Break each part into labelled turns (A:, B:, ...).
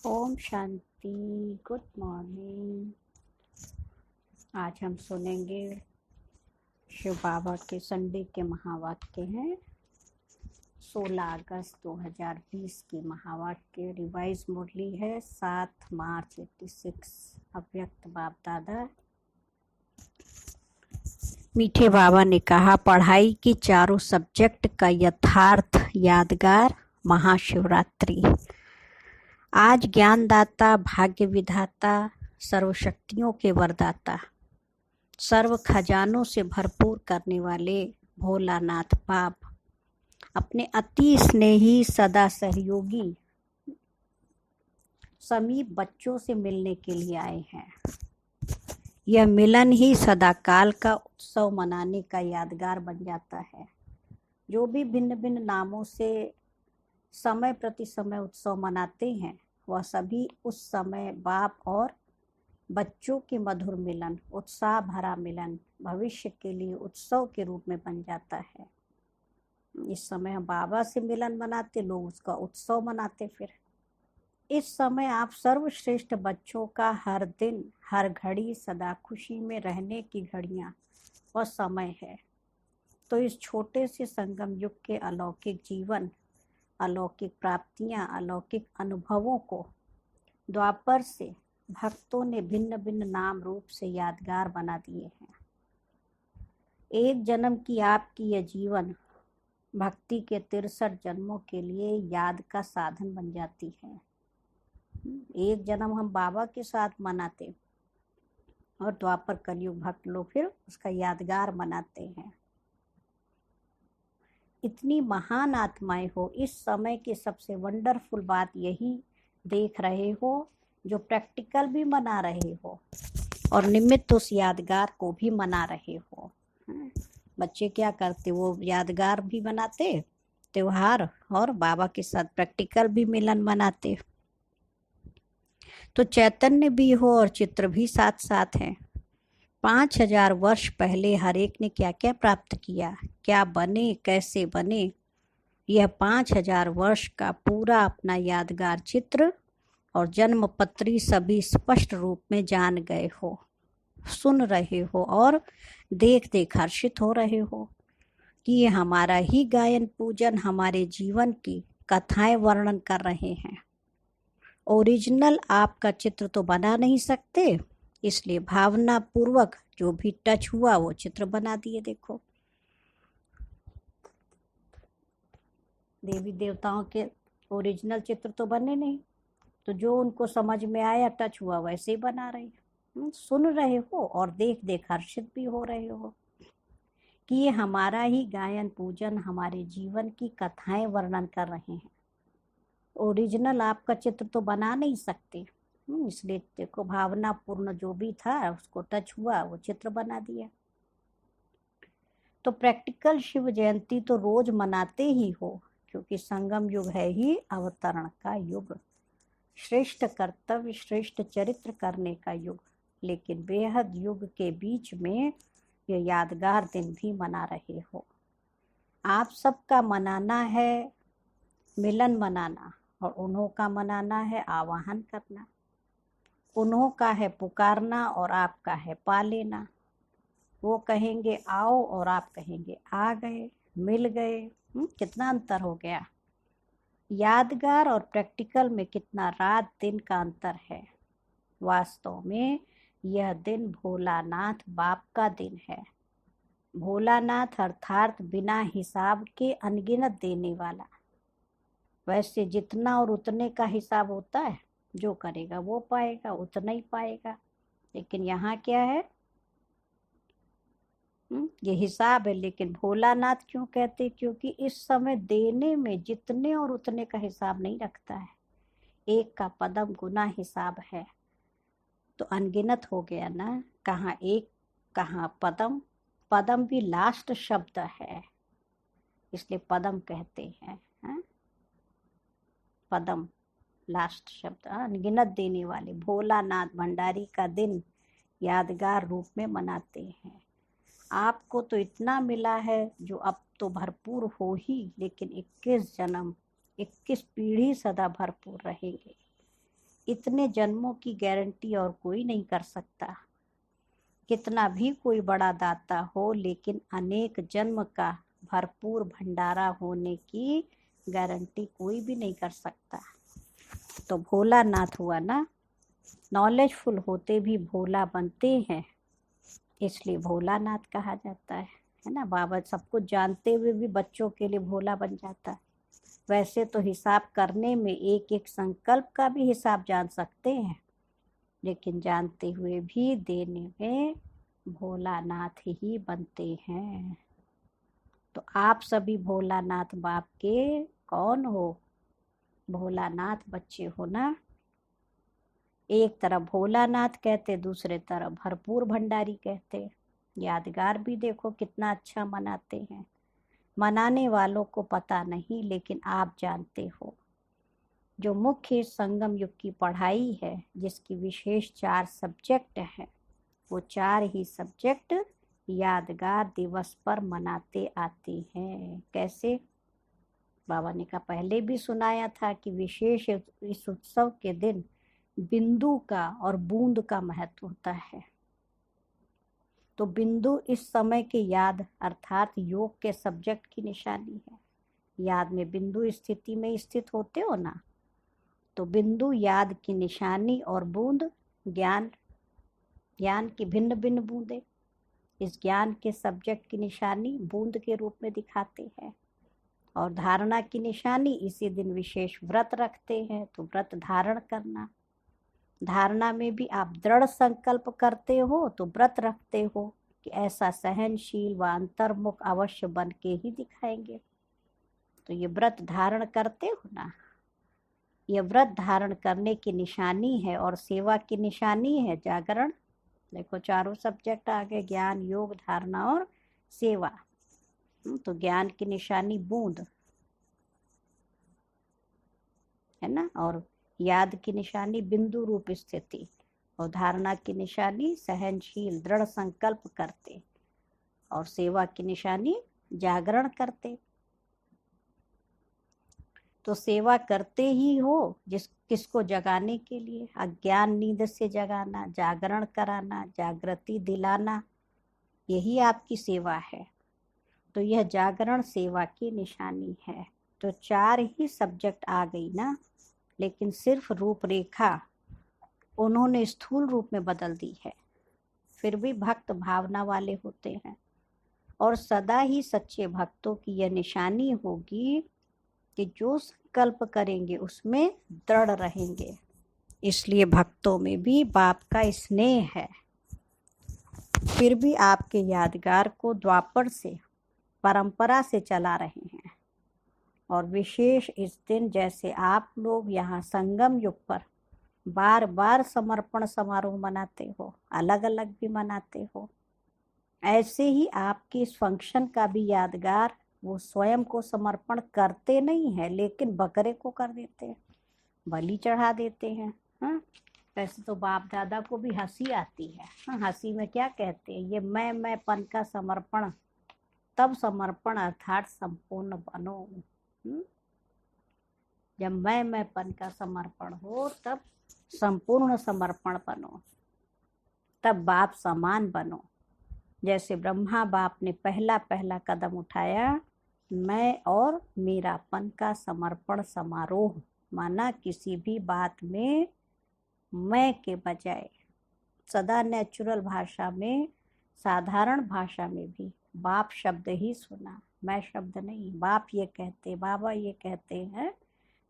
A: Om Shanti. Good morning. आज हम सुनेंगे शिव बाबा के संडे के महावाक्य हैं। 16 अगस्त 2020 की महावाक्य रिवाइज मुरली है 7 मार्च 86। अव्यक्त बाप दादा। मीठे बाबा ने कहा, पढ़ाई की चारों सब्जेक्ट का यथार्थ यादगार महाशिवरात्रि। आज ज्ञानदाता, भाग्य विधाता, सर्वशक्तियों के वरदाता, सर्व खजानों से भरपूर करने वाले भोलानाथ बाप अपने अति स्नेही सदा सहयोगी समीप बच्चों से मिलने के लिए आए हैं। यह मिलन ही सदाकाल का उत्सव मनाने का यादगार बन जाता है। जो भी भिन्न भिन्न नामों से समय प्रति समय उत्सव मनाते हैं, वह सभी उस समय बाप और बच्चों के मधुर मिलन, उत्साह भरा मिलन भविष्य के लिए उत्सव के रूप में बन जाता है। इस समय हम बाबा से मिलन मनाते, लोग उसका उत्सव मनाते। फिर इस समय आप सर्वश्रेष्ठ बच्चों का हर दिन हर घड़ी सदा खुशी में रहने की घड़ियां और समय है। तो इस छोटे से संगम युग के अलौकिक जीवन, अलौकिक प्राप्तियां, अलौकिक अनुभवों को द्वापर से भक्तों ने भिन्न भिन्न नाम रूप से यादगार बना दिए हैं। एक जन्म की आपकी यह जीवन भक्ति के 63 जन्मों के लिए याद का साधन बन जाती है। एक जन्म हम बाबा के साथ मनाते और द्वापर कलयुग भक्त लोग फिर उसका यादगार मनाते हैं। इतनी महान आत्माएं हो, इस समय की सबसे वंडरफुल बात यही देख रहे हो, जो प्रैक्टिकल भी मना रहे हो और निमित्त उस यादगार को भी मना रहे हो। बच्चे क्या करते, वो यादगार भी मनाते त्योहार और बाबा के साथ प्रैक्टिकल भी मिलन मनाते। तो चैतन्य भी हो और चित्र भी साथ साथ हैं। 5000 वर्ष पहले हर एक ने क्या क्या प्राप्त किया, क्या बने, कैसे बने, यह 5000 वर्ष का पूरा अपना यादगार चित्र और जन्म पत्री सभी स्पष्ट रूप में जान गए हो, सुन रहे हो और देख देख हर्षित हो रहे हो कि ये हमारा ही गायन पूजन, हमारे जीवन की कथाएं वर्णन कर रहे हैं। ओरिजिनल आपका चित्र तो बना नहीं सकते, इसलिए भावना पूर्वक जो भी टच हुआ वो चित्र बना दिए। देखो, देवी देवताओं के ओरिजिनल चित्र तो बने नहीं, तो जो उनको समझ में आया, टच हुआ, वैसे ही बना रहे हैं। सुन रहे हो और देख देख हर्षित भी हो रहे हो कि ये हमारा ही गायन पूजन, हमारे जीवन की कथाएं वर्णन कर रहे हैं। ओरिजिनल आपका चित्र तो बना नहीं सकते, इसलिए देखो भावना पूर्ण जो भी था उसको टच हुआ, वो चित्र बना दिया। तो प्रैक्टिकल शिव जयंती तो रोज मनाते ही हो, क्योंकि संगम युग है ही अवतरण का युग, श्रेष्ठ कर्तव्य, श्रेष्ठ चरित्र करने का युग। लेकिन बेहद युग के बीच में ये यादगार दिन भी मना रहे हो। आप सबका मनाना है मिलन मनाना, और उन्हों का मनाना है आवाहन करना। उन्हों का है पुकारना और आपका है पा लेना। वो कहेंगे आओ और आप कहेंगे आ गए, मिल गए। कितना अंतर हो गया। यादगार और प्रैक्टिकल में कितना रात दिन का अंतर है। वास्तव में यह दिन भोलानाथ बाप का दिन है। भोलानाथ अर्थात बिना हिसाब के अनगिनत देने वाला। वैसे जितना और उतने का हिसाब होता है, जो करेगा वो पाएगा, उतना ही पाएगा। लेकिन यहाँ क्या है, ये हिसाब है। लेकिन भोलानाथ क्यों कहते, क्योंकि इस समय देने में जितने और उतने का हिसाब नहीं रखता है। एक का पदम गुना हिसाब है, तो अनगिनत हो गया ना। कहाँ एक, कहाँ पदम। पदम भी लास्ट शब्द है, इसलिए पदम कहते हैं। पदम लास्ट शब्द, अनगिनत देने वाले भोलानाथ भंडारी का दिन यादगार रूप में मनाते हैं। आपको तो इतना मिला है जो अब तो भरपूर हो ही, लेकिन 21 जन्म, 21 पीढ़ी सदा भरपूर रहेंगे। इतने जन्मों की गारंटी और कोई नहीं कर सकता। कितना भी कोई बड़ा दाता हो, लेकिन अनेक जन्म का भरपूर भंडारा होने की गारंटी कोई भी नहीं कर सकता। तो भोलानाथ हुआ ना, नॉलेजफुल होते भी भोला बनते हैं, इसलिए भोलानाथ कहा जाता है ना। बाबा सब कुछ जानते हुए भी बच्चों के लिए भोला बन जाता है। वैसे तो हिसाब करने में एक एक संकल्प का भी हिसाब जान सकते हैं, लेकिन जानते हुए भी देने में भोलानाथ ही बनते हैं। तो आप सभी भोलानाथ बाप के कौन हो? भोलानाथ बच्चे हो ना। एक तरफ भोलानाथ कहते, दूसरे तरफ भरपूर भंडारी कहते। यादगार भी देखो कितना अच्छा मनाते हैं। मनाने वालों को पता नहीं, लेकिन आप जानते हो। जो मुख्य संगम युग की पढ़ाई है, जिसकी विशेष 4 सब्जेक्ट हैं, वो 4 ही सब्जेक्ट यादगार दिवस पर मनाते आते हैं। कैसे? बाबा ने कहा, पहले भी सुनाया था कि विशेष इस उत्सव के दिन बिंदु का और बूंद का महत्व होता है। तो बिंदु इस समय के याद अर्थात योग के सब्जेक्ट की निशानी है। याद में बिंदु स्थिति में स्थित होते हो ना, तो बिंदु याद की निशानी और बूंद ज्ञान की भिन्न भिन्न बूंदें इस ज्ञान के सब्जेक्ट की निशानी बूंद के रूप में दिखाते हैं। और धारणा की निशानी, इसी दिन विशेष व्रत रखते हैं, तो व्रत धारण करना। धारणा में भी आप दृढ़ संकल्प करते हो तो व्रत रखते हो कि ऐसा सहनशील व अंतर्मुख अवश्य बन के ही दिखाएंगे। तो ये व्रत धारण करते हो ना, ये व्रत धारण करने की निशानी है। और सेवा की निशानी है जागरण। देखो 4 सब्जेक्ट आ गए, ज्ञान, योग, धारणा और सेवा। तो ज्ञान की निशानी बूंद है ना, और याद की निशानी बिंदु रूप स्थिति, और धारणा की निशानी सहनशील दृढ़ संकल्प करते, और सेवा की निशानी जागरण करते। तो सेवा करते ही हो किसको जगाने के लिए, अज्ञान नींद से जगाना, जागरण कराना, जागृति दिलाना, यही आपकी सेवा है। तो यह जागरण सेवा की निशानी है। तो 4 ही सब्जेक्ट आ गई ना, लेकिन सिर्फ रूपरेखा उन्होंने स्थूल रूप में बदल दी है। फिर भी भक्त भावना वाले होते हैं, और सदा ही सच्चे भक्तों की यह निशानी होगी कि जो संकल्प करेंगे उसमें दृढ़ रहेंगे। इसलिए भक्तों में भी बाप का स्नेह है। फिर भी आपके यादगार को द्वापर से परंपरा से चला रहे हैं, और विशेष इस दिन जैसे आप लोग यहाँ संगम युग पर बार बार समर्पण समारोह मनाते हो, अलग अलग भी मनाते हो, ऐसे ही आपके इस फंक्शन का भी यादगार वो स्वयं को समर्पण करते नहीं है, लेकिन बकरे को कर देते हैं, बलि चढ़ा देते हैं। हाँ, वैसे तो बाप दादा को भी हंसी आती है। हाँ, हंसी में क्या कहते हैं, ये मैं पन का समर्पण, तब समर्पण अर्थात संपूर्ण बनो। जब मैं पन का समर्पण हो, तब संपूर्ण समर्पण बनो, तब बाप समान बनो। जैसे ब्रह्मा बाप ने पहला कदम उठाया, मैं और मेरापन का समर्पण समारोह, माना किसी भी बात में मैं के बजाय सदा नेचुरल भाषा में, साधारण भाषा में भी बाप शब्द ही सुना, मैं शब्द नहीं। बाप ये कहते, बाबा ये कहते हैं,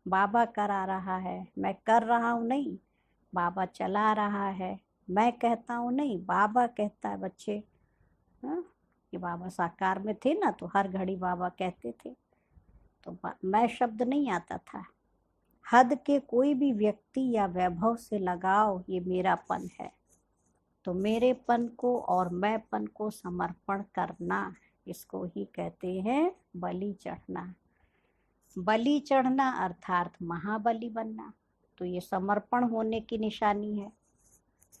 A: बाबा करा रहा है, मैं कर रहा हूँ नहीं, बाबा चला रहा है, मैं कहता हूँ नहीं, बाबा कहता है। बच्चे कि बाबा साकार में थे ना, तो हर घड़ी बाबा कहते थे, तो मैं शब्द नहीं आता था। हद के कोई भी व्यक्ति या वैभव से लगाव, ये मेरापन है। तो मेरेपन को और मैंपन को समर्पण करना, इसको ही कहते हैं बलि चढ़ना। बलि चढ़ना अर्थात महाबली बनना, तो ये समर्पण होने की निशानी है।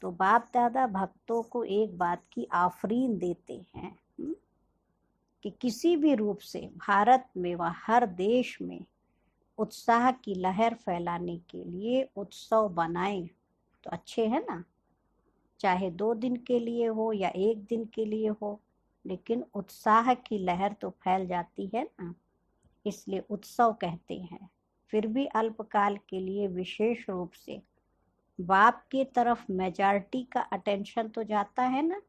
A: तो बाप दादा भक्तों को एक बात की आफरीन देते हैं कि किसी भी रूप से भारत में व हर देश में उत्साह की लहर फैलाने के लिए उत्सव बनाएं तो अच्छे है ना। चाहे 2 दिन के लिए हो या 1 दिन के लिए हो, लेकिन उत्साह की लहर तो फैल जाती है ना, इसलिए उत्सव कहते हैं। फिर भी अल्पकाल के लिए विशेष रूप से बाप की तरफ मेजॉरिटी का अटेंशन तो जाता है ना,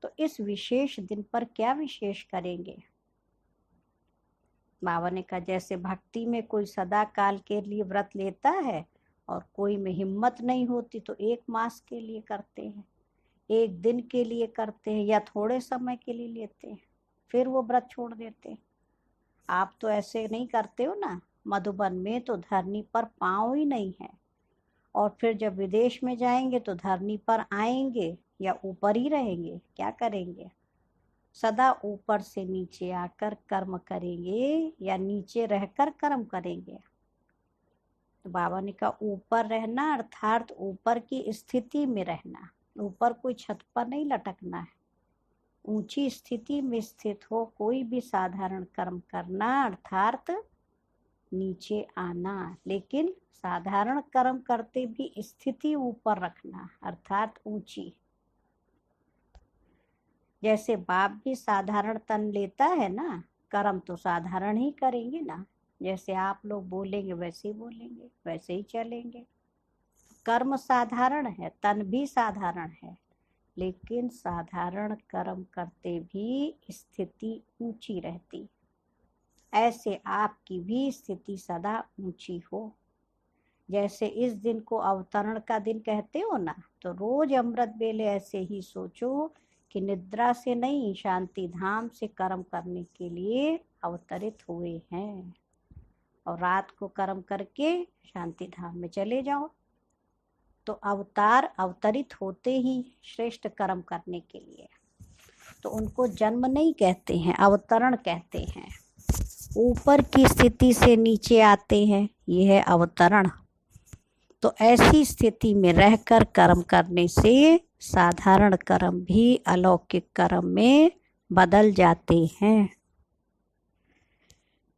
A: तो इस विशेष दिन पर क्या विशेष करेंगे। बाबा ने कहा जैसे भक्ति में कोई सदा काल के लिए व्रत लेता है और कोई में हिम्मत नहीं होती तो 1 मास के लिए करते हैं, 1 दिन के लिए करते हैं या थोड़े समय के लिए लेते हैं, फिर वो व्रत छोड़ देते हैं। आप तो ऐसे नहीं करते हो ना। मधुबन में तो धरनी पर पाँव ही नहीं है, और फिर जब विदेश में जाएंगे तो धरनी पर आएंगे या ऊपर ही रहेंगे, क्या करेंगे। सदा ऊपर से नीचे आकर कर्म करेंगे या नीचे रहकर कर्म करेंगे। तो बाबा ने कहा ऊपर रहना अर्थात ऊपर की स्थिति में रहना, ऊपर कोई छत पर नहीं लटकना है। ऊंची स्थिति में स्थित हो कोई भी साधारण कर्म करना अर्थात नीचे आना, लेकिन साधारण कर्म करते भी स्थिति ऊपर रखना अर्थात ऊंची। जैसे बाप भी साधारण तन लेता है ना, कर्म तो साधारण ही करेंगे ना। जैसे आप लोग बोलेंगे वैसे ही बोलेंगे, वैसे ही चलेंगे। कर्म साधारण है, तन भी साधारण है, लेकिन साधारण कर्म करते भी स्थिति ऊंची रहती। ऐसे आपकी भी स्थिति सदा ऊंची हो। जैसे इस दिन को अवतरण का दिन कहते हो ना, तो रोज अमृत बेले ऐसे ही सोचो कि निद्रा से नहीं शांति धाम से कर्म करने के लिए अवतरित हुए हैं, और रात को कर्म करके शांति धाम में चले जाओ। तो अवतार अवतरित होते ही श्रेष्ठ कर्म करने के लिए, तो उनको जन्म नहीं कहते हैं, अवतरण कहते हैं। ऊपर की स्थिति से नीचे आते हैं, यह है अवतरण। तो ऐसी स्थिति में रहकर कर्म करने से साधारण कर्म भी अलौकिक कर्म में बदल जाते हैं।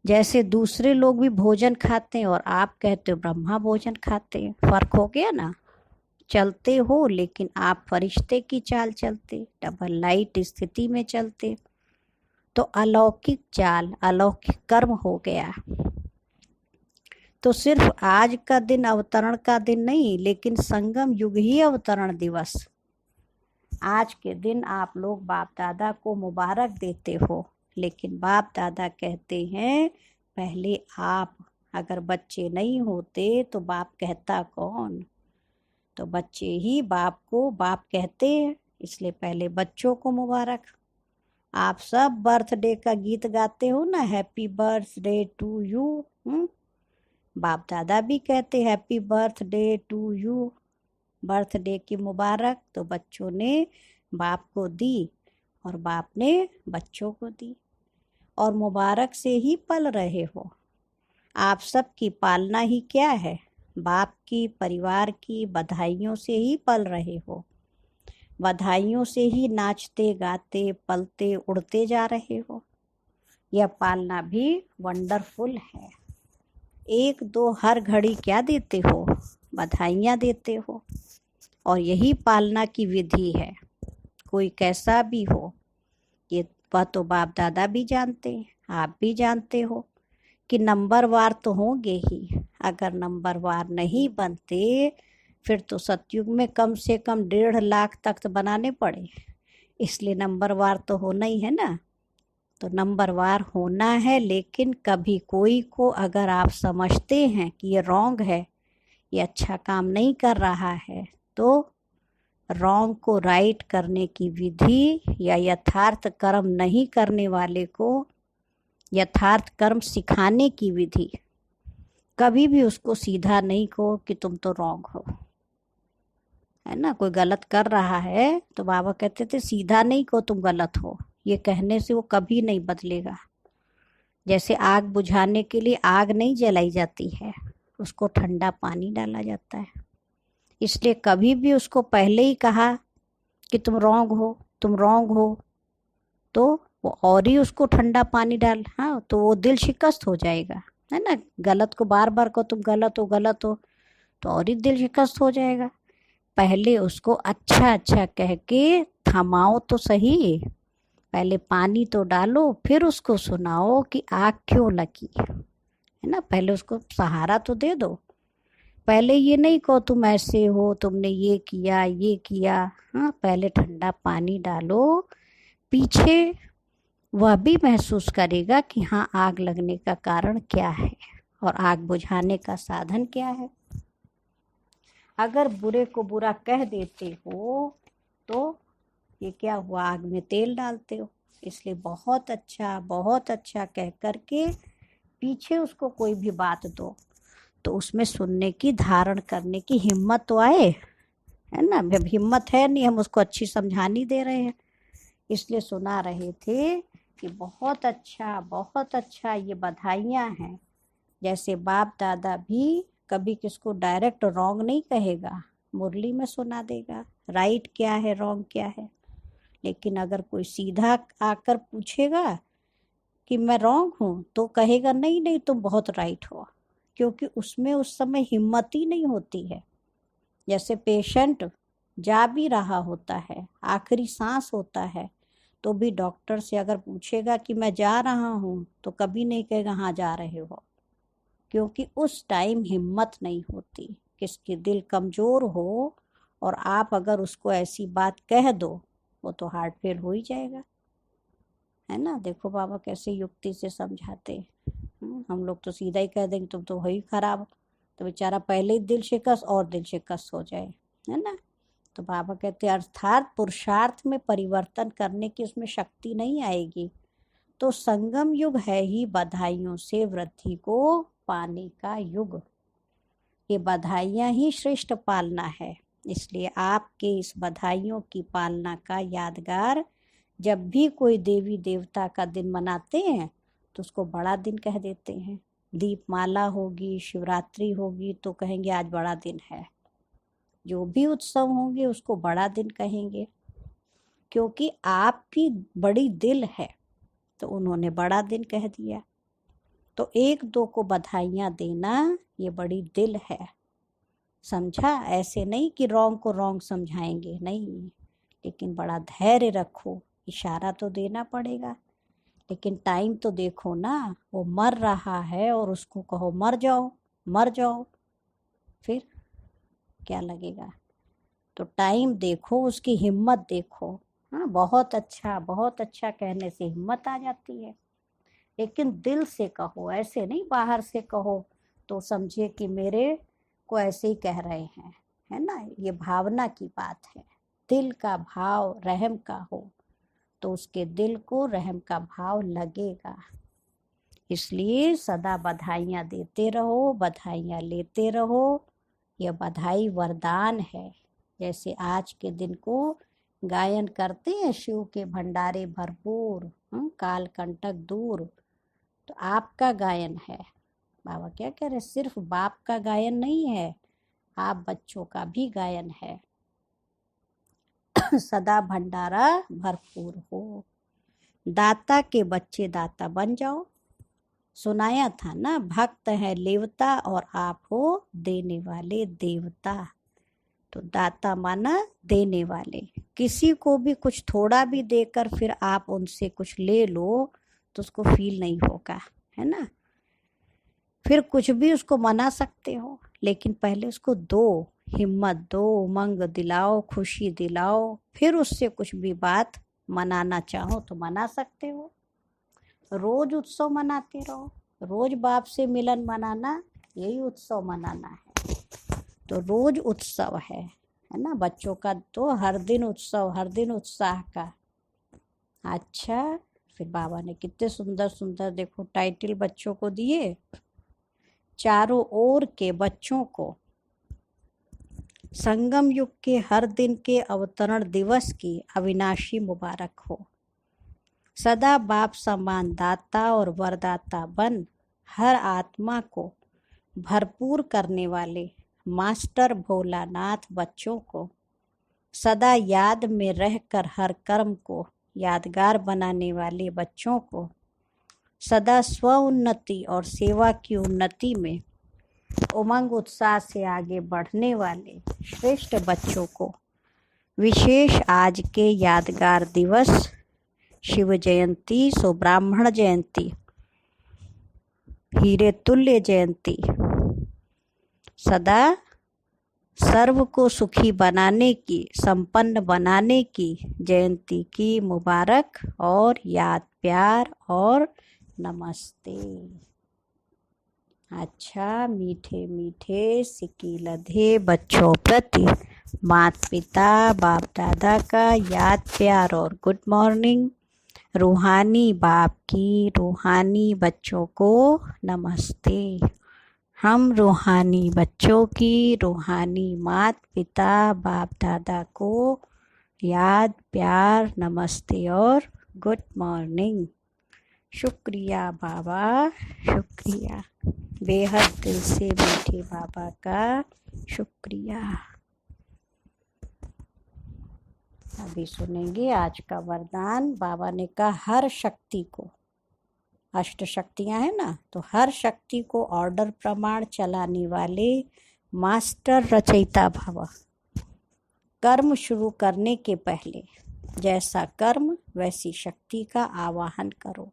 A: जैसे दूसरे लोग भी भोजन खाते हैं और आप कहते हो ब्रह्मा भोजन खाते हैं, फर्क हो गया ना। चलते हो लेकिन आप फरिश्ते की चाल चलते, डबल लाइट स्थिति में चलते, तो अलौकिक चाल अलौकिक कर्म हो गया। तो सिर्फ आज का दिन अवतरण का दिन नहीं, लेकिन संगम युग ही अवतरण दिवस। आज के दिन आप लोग बाप दादा को मुबारक देते हो, लेकिन बाप दादा कहते हैं पहले आप। अगर बच्चे नहीं होते तो बाप कहता कौन। तो बच्चे ही बाप को बाप कहते हैं, इसलिए पहले बच्चों को मुबारक। आप सब बर्थडे का गीत गाते हो ना, हैप्पी बर्थडे टू यू। बाप दादा भी कहते happy birthday to you, birthday की मुबारक। तो बच्चों ने बाप को दी और बाप ने बच्चों को दी, और मुबारक से ही पल रहे हो। आप सब की पालना ही क्या है, बाप की परिवार की बधाइयों से ही पल रहे हो। बधाइयों से ही नाचते गाते पलते उड़ते जा रहे हो। यह पालना भी वंडरफुल है। 1-2 हर घड़ी क्या देते हो, बधाइयाँ देते हो, और यही पालना की विधि है। कोई कैसा भी हो, ये बात तो बाप दादा भी जानते हैं, आप भी जानते हो कि नंबरवार तो होंगे ही। अगर नंबरवार नहीं बनते फिर तो सतयुग में कम से कम 1.5 लाख तख्त बनाने पड़े, इसलिए नंबरवार तो होना ही है ना। तो नंबरवार होना है, लेकिन कभी कोई को अगर आप समझते हैं कि ये रॉन्ग है, ये अच्छा काम नहीं कर रहा है, तो रॉन्ग को राइट करने की विधि या यथार्थ कर्म नहीं करने वाले को यथार्थ कर्म सिखाने की विधि, कभी भी उसको सीधा नहीं कहो कि तुम तो रॉन्ग हो, है ना। कोई गलत कर रहा है तो बाबा कहते थे सीधा नहीं कहो तुम गलत हो, ये कहने से वो कभी नहीं बदलेगा। जैसे आग बुझाने के लिए आग नहीं जलाई जाती है, उसको ठंडा पानी डाला जाता है। इसलिए कभी भी उसको पहले ही कहा कि तुम रॉन्ग हो, तुम रॉन्ग हो, तो वो और ही उसको ठंडा पानी डाल, हाँ, तो वो दिल शिकस्त हो जाएगा। है ना। गलत को बार बार को तुम गलत हो गलत हो तो और ही दिल शिकस्त हो जाएगा। पहले उसको अच्छा अच्छा कह के थमाओ तो सही, पहले पानी तो डालो, फिर उसको सुनाओ कि आग क्यों लगी, है ना। पहले उसको सहारा तो दे दो। पहले ये नहीं कहो तुम ऐसे हो, तुमने ये किया ये किया। हाँ, पहले ठंडा पानी डालो, पीछे वह भी महसूस करेगा कि हाँ आग लगने का कारण क्या है और आग बुझाने का साधन क्या है। अगर बुरे को बुरा कह देते हो तो ये क्या हुआ, आग में तेल डालते हो। इसलिए बहुत अच्छा कह करके पीछे उसको कोई भी बात दो तो उसमें सुनने की, धारण करने की हिम्मत तो आए, है ना। जब हिम्मत है नहीं, हम उसको अच्छी समझानी दे रहे हैं, इसलिए सुना रहे थे कि बहुत अच्छा, ये बधाइयाँ हैं। जैसे बाप दादा भी कभी किसको डायरेक्ट रॉन्ग नहीं कहेगा, मुरली में सुना देगा राइट क्या है रॉन्ग क्या है। लेकिन अगर कोई सीधा आकर पूछेगा कि मैं रॉन्ग हूँ तो कहेगा नहीं नहीं तुम बहुत राइट हो, क्योंकि उसमें उस समय हिम्मत ही नहीं होती है। जैसे पेशेंट जा भी रहा होता है, आखिरी सांस होता है, तो भी डॉक्टर से अगर पूछेगा कि मैं जा रहा हूँ तो कभी नहीं कहेगा हाँ जा रहे हो, क्योंकि उस टाइम हिम्मत नहीं होती। किसकी दिल कमज़ोर हो और आप अगर उसको ऐसी बात कह दो, वो तो हार्ट फेल हो ही जाएगा, है ना। देखो बाबा कैसे युक्ति से समझाते। हम लोग तो सीधा ही कह देंगे तुम तो वही खराब, तो बेचारा पहले ही दिल शिकस्त और दिल शिकस्त हो जाए, है ना। तो बाबा कहते अर्थात पुरुषार्थ में परिवर्तन करने की उसमें शक्ति नहीं आएगी। तो संगम युग है ही बधाइयों से वृद्धि को पाने का युग। ये बधाइयाँ ही श्रेष्ठ पालना है। इसलिए आपके इस बधाइयों की पालना का यादगार जब भी कोई देवी देवता का दिन मनाते हैं तो उसको बड़ा दिन कह देते हैं। दीपमाला होगी, शिवरात्रि होगी तो कहेंगे आज बड़ा दिन है। जो भी उत्सव होंगे उसको बड़ा दिन कहेंगे, क्योंकि आपकी बड़ी दिल है तो उन्होंने बड़ा दिन कह दिया। तो एक दो को बधाइयाँ देना ये बड़ी दिल है, समझा। ऐसे नहीं कि रॉन्ग को रॉन्ग समझाएंगे, नहीं, लेकिन बड़ा धैर्य रखो। इशारा तो देना पड़ेगा, लेकिन टाइम तो देखो ना, वो मर रहा है और उसको कहो मर जाओ मर जाओ, फिर क्या लगेगा। तो टाइम देखो, उसकी हिम्मत देखो। हाँ, बहुत अच्छा कहने से हिम्मत आ जाती है, लेकिन दिल से कहो, ऐसे नहीं बाहर से कहो तो समझे कि मेरे को ऐसे ही कह रहे हैं, है ना। ये भावना की बात है। दिल का भाव रहम का हो तो उसके दिल को रहम का भाव लगेगा। इसलिए सदा बधाइयाँ देते रहो, बधाइयाँ लेते रहो। यह बधाई वरदान है। जैसे आज के दिन को गायन करते हैं, शिव के भंडारे भरपूर, काल कंटक दूर, तो आपका गायन है। बाबा क्या कह रहे, सिर्फ बाप का गायन नहीं है, आप बच्चों का भी गायन है। सदा भंडारा भरपूर हो, दाता के बच्चे दाता बन जाओ। सुनाया था ना, भक्त है लेवता और आप हो देने वाले देवता। तो दाता माना देने वाले। किसी को भी कुछ थोड़ा भी देकर फिर आप उनसे कुछ ले लो तो उसको फील नहीं होगा, है ना। फिर कुछ भी उसको मना सकते हो, लेकिन पहले उसको दो, हिम्मत दो, उमंग दिलाओ, खुशी दिलाओ, फिर उससे कुछ भी बात मनाना चाहो तो मना सकते हो। रोज उत्सव मनाते रहो, रोज बाप से मिलन मनाना, यही उत्सव मनाना है। तो रोज उत्सव है ना। बच्चों का तो हर दिन उत्सव, हर दिन उत्साह का। अच्छा, फिर बाबा ने कितने सुंदर सुंदर देखो टाइटल बच्चों को दिए। चारों ओर के बच्चों को संगम युग के हर दिन के अवतरण दिवस की अविनाशी मुबारक हो। सदा बाप समान दाता और वरदाता बन हर आत्मा को भरपूर करने वाले मास्टर भोलानाथ बच्चों को सदा याद में रहकर हर कर्म को यादगार बनाने वाले बच्चों को सदा स्व उन्नति और सेवा की उन्नति में उमंग उत्साह से आगे बढ़ने वाले श्रेष्ठ बच्चों को विशेष आज के यादगार दिवस शिव जयंती, सो ब्राह्मण जयंती, हीरे तुल्य जयंती, सदा सर्व को सुखी बनाने की, संपन्न बनाने की जयंती की मुबारक और याद प्यार और नमस्ते। अच्छा, मीठे मीठे सिक्की लधे बच्चों प्रति माता पिता बाप दादा का याद प्यार और गुड मॉर्निंग। रूहानी बाप की रूहानी बच्चों को नमस्ते। हम रूहानी बच्चों की रूहानी माता पिता बाप दादा को याद प्यार नमस्ते और गुड मॉर्निंग। शुक्रिया बाबा, शुक्रिया, बेहद दिल से मीठे बाबा का शुक्रिया। अभी सुनेंगे आज का वरदान। बाबा ने कहा हर शक्ति को, अष्ट शक्तियां हैं ना, तो हर शक्ति को ऑर्डर प्रमाण चलाने वाले मास्टर रचयिता भव। कर्म शुरू करने के पहले जैसा कर्म वैसी शक्ति का आवाहन करो।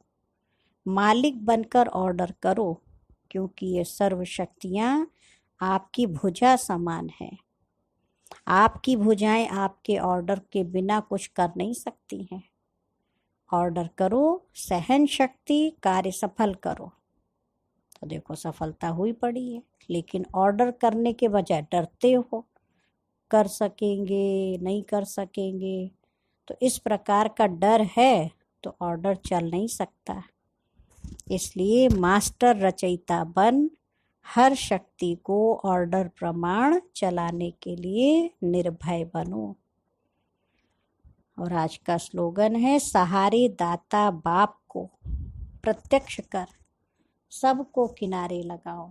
A: मालिक बनकर ऑर्डर करो, क्योंकि ये सर्व शक्तियाँ आपकी भुजा समान है। आपकी भुजाएं आपके ऑर्डर के बिना कुछ कर नहीं सकती हैं। ऑर्डर करो, सहन शक्ति, कार्य सफल करो। तो देखो सफलता हुई पड़ी है, लेकिन ऑर्डर करने के बजाय डरते हो, कर सकेंगे नहीं कर सकेंगे। तो इस प्रकार का डर है तो ऑर्डर चल नहीं सकता। इसलिए मास्टर रचयिता बन हर शक्ति को ऑर्डर प्रमाण चलाने के लिए निर्भय बनो। और आज का स्लोगन है सहारे दाता बाप को प्रत्यक्ष कर सबको किनारे लगाओ।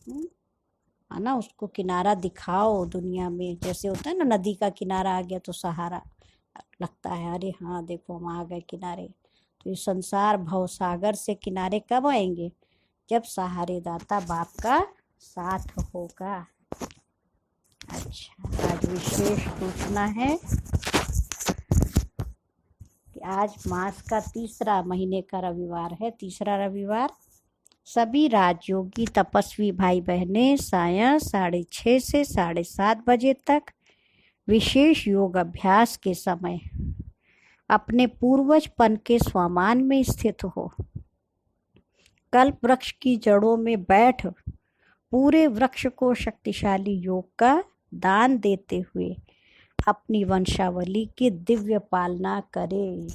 A: है ना, उसको किनारा दिखाओ दुनिया में। जैसे होता है ना, नदी का किनारा आ गया तो सहारा लगता है, अरे हाँ देखो हम आ गए किनारे। तो ये संसार भवसागर से किनारे कब आएंगे? जब सहारे दाता बाप का साथ होगा। अच्छा, आज विशेष सूचना है कि आज मास का तीसरा महीने का रविवार है, तीसरा रविवार। सभी राजयोगी तपस्वी भाई बहनें सायं 6:30 से 7:30 बजे तक विशेष योग अभ्यास के समय अपने पूर्वज पन के स्वामान में स्थित हो। कल्प वृक्ष की जड़ों में बैठ पूरे वृक्ष को शक्तिशाली योग का दान देते हुए अपनी वंशावली की दिव्य पालना करे।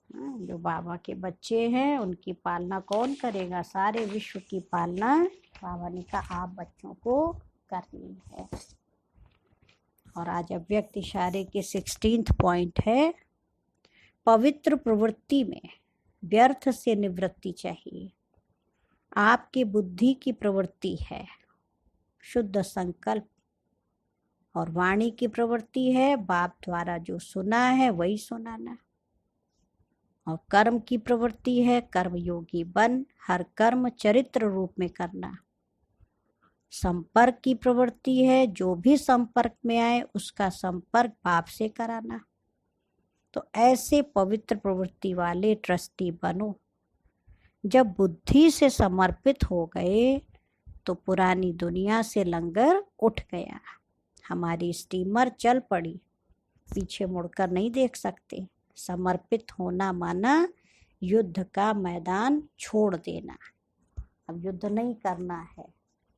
A: जो बाबा के बच्चे हैं उनकी पालना कौन करेगा? सारे विश्व की पालना बाबा ने कहा आप बच्चों को करनी है। और आज अव्यक्त इशारे के 16th पॉइंट है, पवित्र प्रवृत्ति में व्यर्थ से निवृत्ति चाहिए। आपकी बुद्धि की प्रवृत्ति है शुद्ध संकल्प, और वाणी की प्रवृत्ति है बाप द्वारा जो सुना है वही सुनाना। और कर्म की प्रवृत्ति है कर्मयोगी बन हर कर्म चरित्र रूप में करना। संपर्क की प्रवृत्ति है जो भी संपर्क में आए उसका संपर्क बाप से कराना। तो ऐसे पवित्र प्रवृत्ति वाले ट्रस्टी बनो। जब बुद्धि से समर्पित हो गए तो पुरानी दुनिया से लंगर उठ गया। हमारी स्टीमर चल पड़ी, पीछे मुड़कर नहीं देख सकते। समर्पित होना माना युद्ध का मैदान छोड़ देना। अब युद्ध नहीं करना है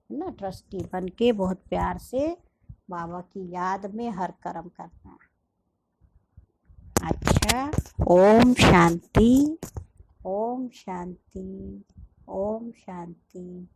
A: ना, ट्रस्टी बन के बहुत प्यार से बाबा की याद में हर कर्म करना। अच्छा, ओम शांति, ओम शांति, ओम शांति।